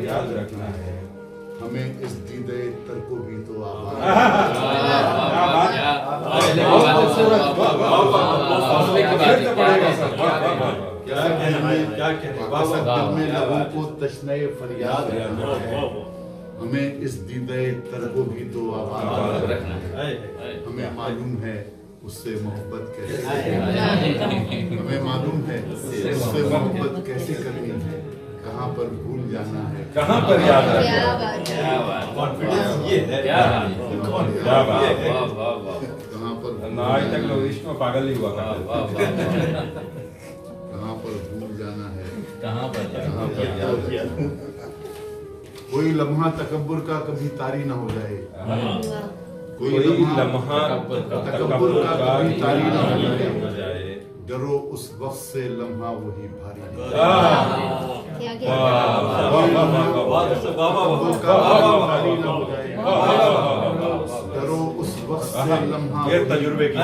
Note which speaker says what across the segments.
Speaker 1: याद रखना है।
Speaker 2: हमें इस दीदे तर को भी तो आबाद में लोगों को तशने फरियाद रखना है। हमें इस दीदे तर को भी तो आबाद रखना है। हमें मालूम है उससे मोहब्बत कैसे हमें मालूम है उससे मोहब्बत कैसे करनी है। कहाँ पर भूल जाना है,
Speaker 1: कहाँ पर याद रखना है।
Speaker 3: कॉन्फिडेंस ये है।
Speaker 1: क्या बात है।
Speaker 2: कहाँ पर
Speaker 1: आज तक लोग इश्क में पागल ही हुआ करते थे।
Speaker 2: कहाँ पर भूल जाना है,
Speaker 4: कहाँ पर
Speaker 2: कहाँ पर याद रखना। कोई लम्हा तकब्बुर का कभी तारी ना हो जाए। कोई लम्हा तकब्बुर का कभी तारी ना हो जाए। डरो उस वक्त से लम्हा वही भारी नहीं। डरो उस वक्त से लम्हा
Speaker 1: तजुर्बे की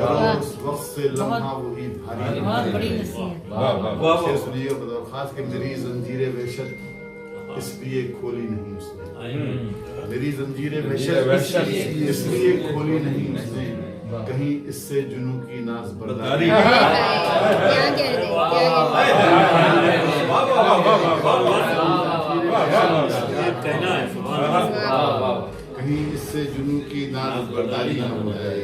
Speaker 2: डरो उस वक्त से लम्हा वही भारी नहीं। सुनिए बतौर खास कि मेरी जंजीरें वहशत इसलिए खोली नहीं उसने। मेरी जंजीरें वहशत इसलिए खोली नहीं उसने। कहीं इससे जुनू की नाज बर्दारी कहीं इससे जुनू की नाज बर्दारी ना हो जाए।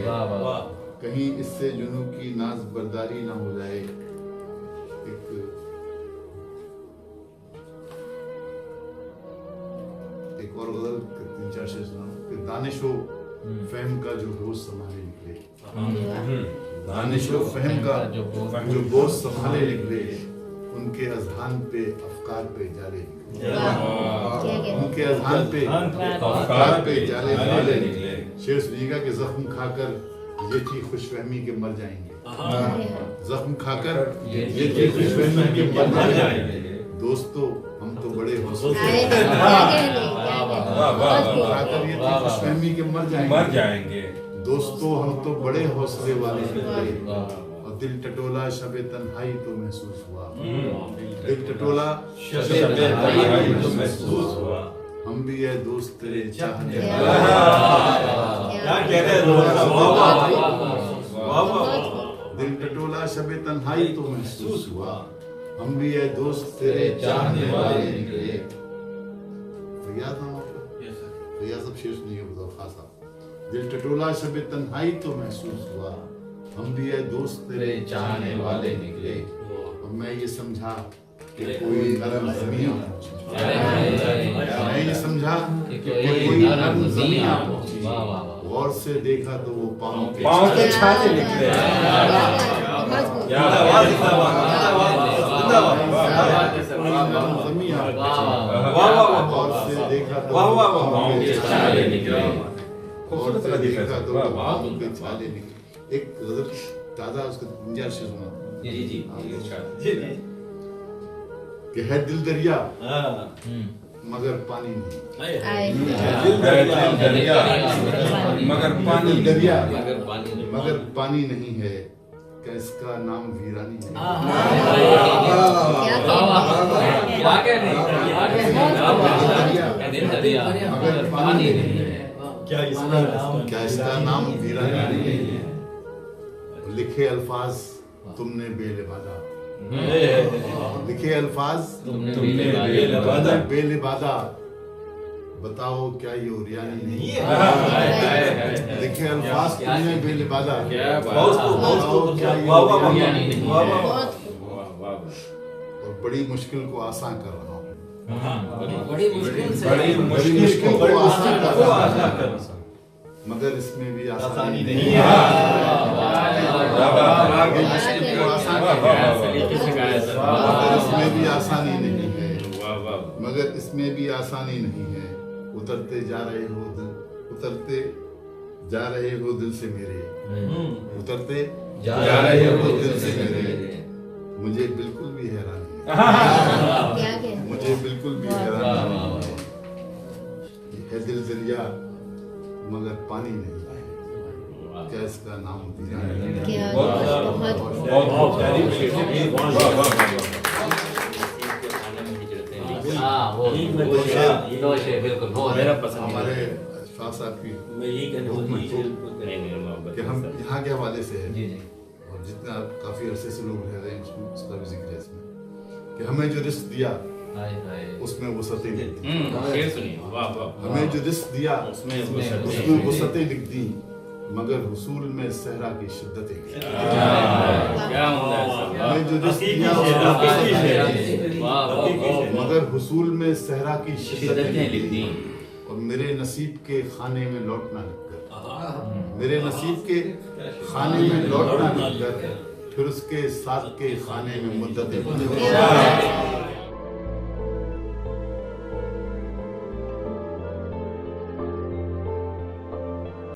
Speaker 2: कहीं इससे जुनू की नाज बर्दारी ना हो जाए। एक और गजल 3-4 शेर सुनाऊं कि दानिशो फहम का जो बोझ संभाले निकले। दानिशो फहम का जो बोझ संभाले निकले। उनके अजहान पे अफकार पे जाले निकले। उनके अजहान पे अफकार पे जाले निकले। शेर सुनिएगा कि जख्म खाकर ये थी खुशफहमी के मर जाएंगे। जख्म खाकर ये थी खुशफहमी के मर जाएंगे। दोस्तों हम तो बड़े हौसले खुशफहमी के मर जाएंगे। दोस्तों हम तो बड़े हौसले वाले निकले। और दिल टटोला शबे तन्हाई तो महसूस हुआ। दिल टटोला शबे तन्हाई तो महसूस हुआ। हम भी है दोस्त तेरे चाहने दिल टटोला शबे तन्हाई तो महसूस हुआ। हम भी है दोस्त तेरे चाहने वाले निकले। फरियाद नाम आपको फरियाद सब शेष नहीं है बताओ खासा। दिल टटोला शबे तन्हाई तो महसूस हुआ। हम भी है दोस्त तेरे चाहने वाले निकले। और मैं ये समझा कि कोई नरम ज़मीं मैं ये समझा कि कोई नरम ज़मीं पहुंची। गौर से देखा तो वो पाँव के
Speaker 1: छाले निकले।
Speaker 2: एक ताजा उसका गुंजाइश सुना कि है दिल दरिया मगर पानी नहीं।
Speaker 1: मगर पानी
Speaker 2: दरिया मगर पानी नहीं है। क्या इसका नाम वीरानी है। मगर पानी नहीं है। क्या इसका नाम वीरानी नहीं है। लिखे अल्फाज तुमने बेलिबादा। लिखे अल्फाज तुमने बेलिबादा। बताओ क्या ये उरियानी नहीं है। लिखे अल्फाज तुमने बेलिबादा। बताओ क्या ये उरियानी नहीं है। और बड़ी मुश्किल को आसान कर रहा हूँ।
Speaker 4: बड़ी मुश्किल
Speaker 2: को आसान कर रहा हूँ। मगर इसमें भी आसानी नहीं है। इसमें भी आसानी नहीं है। मगर इसमें भी आसानी नहीं है। उतरते जा रहे हो दिल से मेरे। उतरते जा रहे हो दिल से मेरे। मुझे बिल्कुल भी हैरानी है। मुझे बिल्कुल भी हैरानी है। दिल दरिया मगर पानी नहीं। क्या इसका नाम
Speaker 4: बहुत वो दो शेर बिल्कुल वो
Speaker 3: मेरा
Speaker 4: है।
Speaker 3: पसंद
Speaker 2: हमारे शाह साहब की
Speaker 5: मैं यही कहने
Speaker 2: हुक्म
Speaker 5: वाला
Speaker 2: है
Speaker 3: नहीं मोहब्बत
Speaker 2: कि हम यहाँ के हवाले से है
Speaker 4: जी जी
Speaker 2: और जितना काफी अरसे से लोग रह रहे हैं उसका भी जिक्र है इसमें कि हमें जो रिस्क दिया
Speaker 4: हाय हाय
Speaker 2: उसमें वो सतें लिख दी,
Speaker 3: शेर सुनिए वाह वाह
Speaker 2: हमें जो रिस्क दिया
Speaker 3: उसमें
Speaker 2: वो सतें लिख दी, मगर हुसूल में सहरा की शिद्दतें लिख दी।
Speaker 3: क्या उम्दा है सर।
Speaker 2: हमें जो रिस्क दिया
Speaker 4: वाह वाह
Speaker 2: मगर हुसूल में सहरा की शिद्दतें
Speaker 4: शिद्दतें लिख दी।
Speaker 2: और मेरे नसीब के खाने में लौटना लिख कर, मेरे नसीब के खाने में लौटना लिख कर, फिर उसके साथ के खाने में मुद्दतें लिख कर।